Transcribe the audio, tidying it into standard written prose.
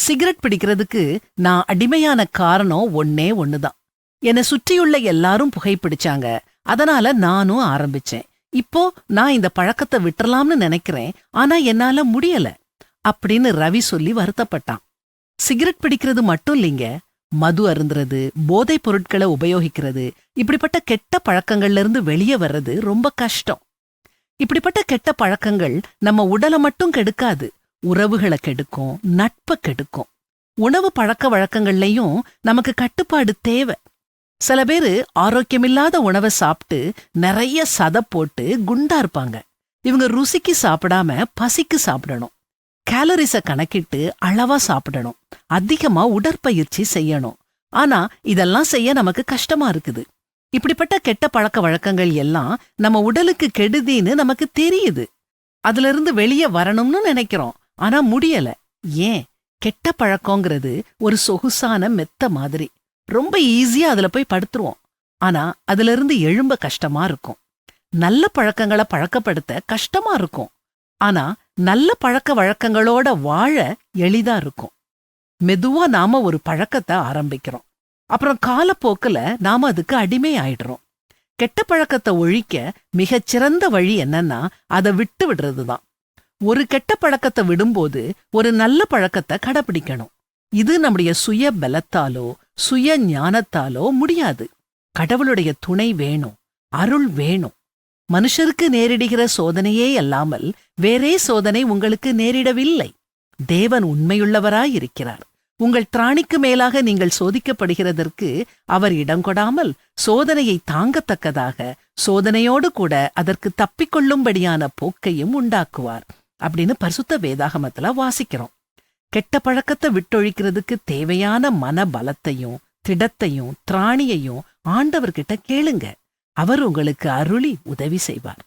Cigarette பிடிக்கிறதுக்கு நான் அடிமையான காரணம் ஒன்னே ஒண்ணுதான். என்னை சுற்றியுள்ள எல்லாரும் புகைப்பிடிச்சாங்க. அதனால நானும் ஆரம்பிச்சேன். இப்போ நான் இந்த பழக்கத்தை விட்டுறலாம்னு நினைக்கிறேன். ஆனா என்னால முடியல அப்படின்னு ரவி சொல்லி வருத்தப்பட்டான். சிகரெட் பிடிக்கிறது மட்டும் இல்லைங்க, மது அருந்துறது, போதைப் பொருட்களை உபயோகிக்கிறது, இப்படிப்பட்ட கெட்ட பழக்கங்கள்ல இருந்து வெளியே வர்றது ரொம்ப கஷ்டம். இப்படிப்பட்ட கெட்ட பழக்கங்கள் நம்ம உடலை மட்டும் கெடுக்காது, உறவுகளை கெடுக்கும், நட்பை கெடுக்கும். உணவு பழக்க வழக்கங்கள்லயும் நமக்கு கட்டுப்பாடு தேவை. சில பேரு ஆரோக்கியமில்லாத உணவை சாப்பிட்டு நிறைய சதை போட்டு குண்டா இருப்பாங்க. இவங்க ருசிக்கு சாப்பிடாம பசிக்கு சாப்பிடணும். கேலரிஸ கணக்கிட்டு அளவா சாப்பிடணும். அதிகமா உடற்பயிற்சி செய்யணும். ஆனா இதெல்லாம் செய்ய நமக்கு கஷ்டமா இருக்குது. இப்படிப்பட்ட கெட்ட பழக்க வழக்கங்கள் எல்லாம் நம்ம உடலுக்கு கெடுதின்னு நமக்கு தெரியுது. அதுல இருந்து வெளியே வரணும்னு நினைக்கிறோம். ஆனா முடியல. ஏன்? கெட்ட பழக்கங்கிறது ஒரு சொகுசான மெத்த மாதிரி. ரொம்ப ஈஸியா அதுல போய் படுத்துருவோம். ஆனா அதுல இருந்து எழும்ப கஷ்டமா இருக்கும். நல்ல பழக்கங்களை பழக்கப்படுத்த கஷ்டமா இருக்கும். ஆனா நல்ல பழக்க வழக்கங்களோட வாழ எளிதா இருக்கும். மெதுவா நாம ஒரு பழக்கத்தை ஆரம்பிக்கிறோம். அப்புறம் காலப்போக்குல நாம அதுக்கு அடிமை ஆயிடுறோம். கெட்ட பழக்கத்தை ஒழிக்க மிகச்சிறந்த வழி என்னன்னா அதை விட்டு விடுறதுதான். ஒரு கெட்ட பழக்கத்தை விடும்போது ஒரு நல்ல பழக்கத்தை கடைபிடிக்கணும். இது நம்முடைய சுய பலத்தாலோ சுய ஞானத்தாலோ முடியாது. கடவுளுடைய துணை வேணும், அருள் வேணும். மனுஷருக்கு நேரிடுகிற சோதனையே அல்லாமல் வேறே சோதனை உங்களுக்கு நேரிடவில்லை. தேவன் உண்மையுள்ளவராயிருக்கிறார். உங்கள் திராணிக்கு மேலாக நீங்கள் சோதிக்கப்படுகிறதற்கு அவர் இடம் கொடாமல் சோதனையை தாங்கத்தக்கதாக சோதனையோடு கூட அதற்கு தப்பிக்கொள்ளும்படியான போக்கையும் உண்டாக்குவார் அப்படின்னு பரிசுத்த வேதாகமத்துல வாசிக்கிறோம். கெட்ட பழக்கத்தை விட்டொழிக்கிறதுக்கு தேவையான மன பலத்தையும் திடத்தையும் திராணியையும் ஆண்டவர்கிட்ட கேளுங்க. அவர் உங்களுக்கு அருளி உதவி செய்வார்.